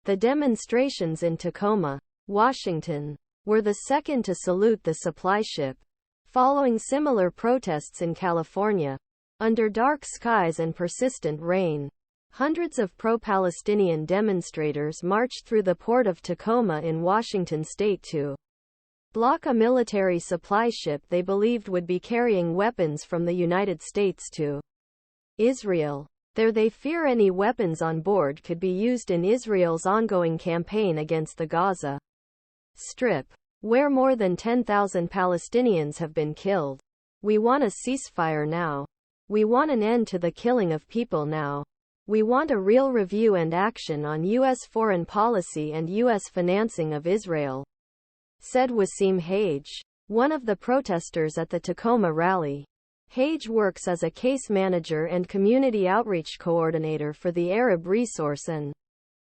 The demonstrations in Tacoma, Washington, were the second to salute the supply ship, following similar protests in California. Under dark skies and persistent rain, hundreds of pro-Palestinian demonstrators marched through the port of Tacoma in Washington state to block a military supply ship they believed would be carrying weapons from the United States to Israel. There they fear any weapons on board could be used in Israel's ongoing campaign against the Gaza Strip, where more than 10,000 Palestinians have been killed. We want a ceasefire now. We want an end to the killing of people now. We want a real review and action on U.S. foreign policy and U.S. financing of Israel, said Wasim Hage, one of the protesters at the Tacoma rally. Hage works as a case manager and community outreach coordinator for the Arab Resource and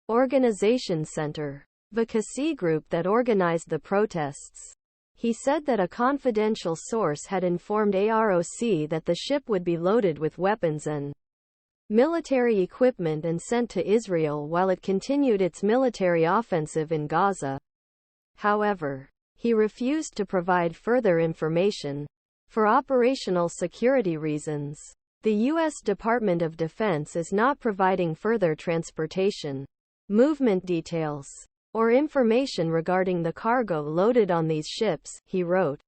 Organization Center, the advocacy group that organized the protests. He said that a confidential source had informed AROC that the ship would be loaded with weapons and military equipment and sent to Israel while it continued its military offensive in Gaza. However, he refused to provide further information. For operational security reasons, the U.S. Department of Defense is not providing further transportation, movement details, or information regarding the cargo loaded on these ships, he wrote.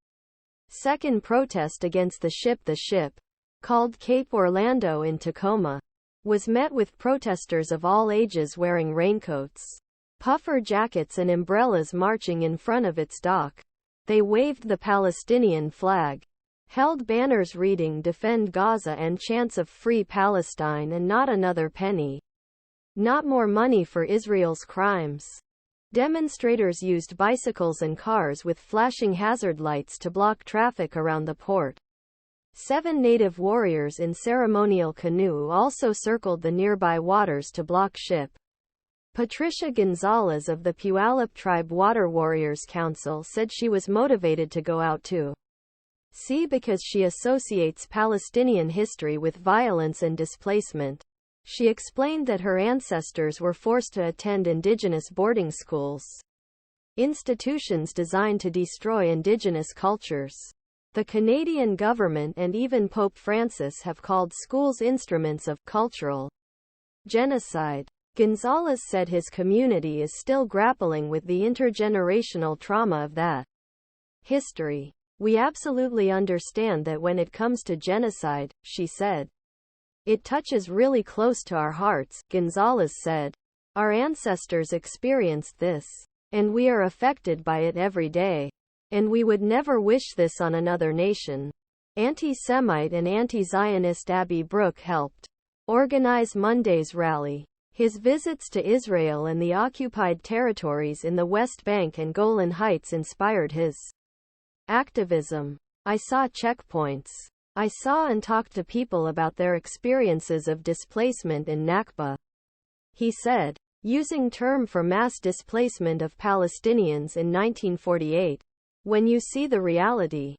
Second protest against the ship, called Cape Orlando in Tacoma, was met with protesters of all ages wearing raincoats, puffer jackets and umbrellas marching in front of its dock. They waved the Palestinian flag, held banners reading "Defend Gaza" and chants of "Free Palestine" and "Not another penny. Not more money for Israel's crimes." Demonstrators used bicycles and cars with flashing hazard lights to block traffic around the port. 7 native warriors in ceremonial canoe also circled the nearby waters to block ship. Patricia Gonzalez of the Puyallup Tribe Water Warriors Council said she was motivated to go out to sea because she associates Palestinian history with violence and displacement. She explained that her ancestors were forced to attend indigenous boarding schools, institutions designed to destroy indigenous cultures. The Canadian government and even Pope Francis have called schools instruments of cultural genocide. Gonzalez said his community is still grappling with the intergenerational trauma of that history. We absolutely understand that when it comes to genocide, she said. It touches really close to our hearts, Gonzalez said. Our ancestors experienced this, and we are affected by it every day. And we would never wish this on another nation. Anti-Semite and anti-Zionist Abby Brooke helped organize Monday's rally. His visits to Israel and the occupied territories in the West Bank and Golan Heights inspired his activism. I saw checkpoints. I saw and talked to people about their experiences of displacement in Nakba, he said, using term for mass displacement of Palestinians in 1948. When you see the reality,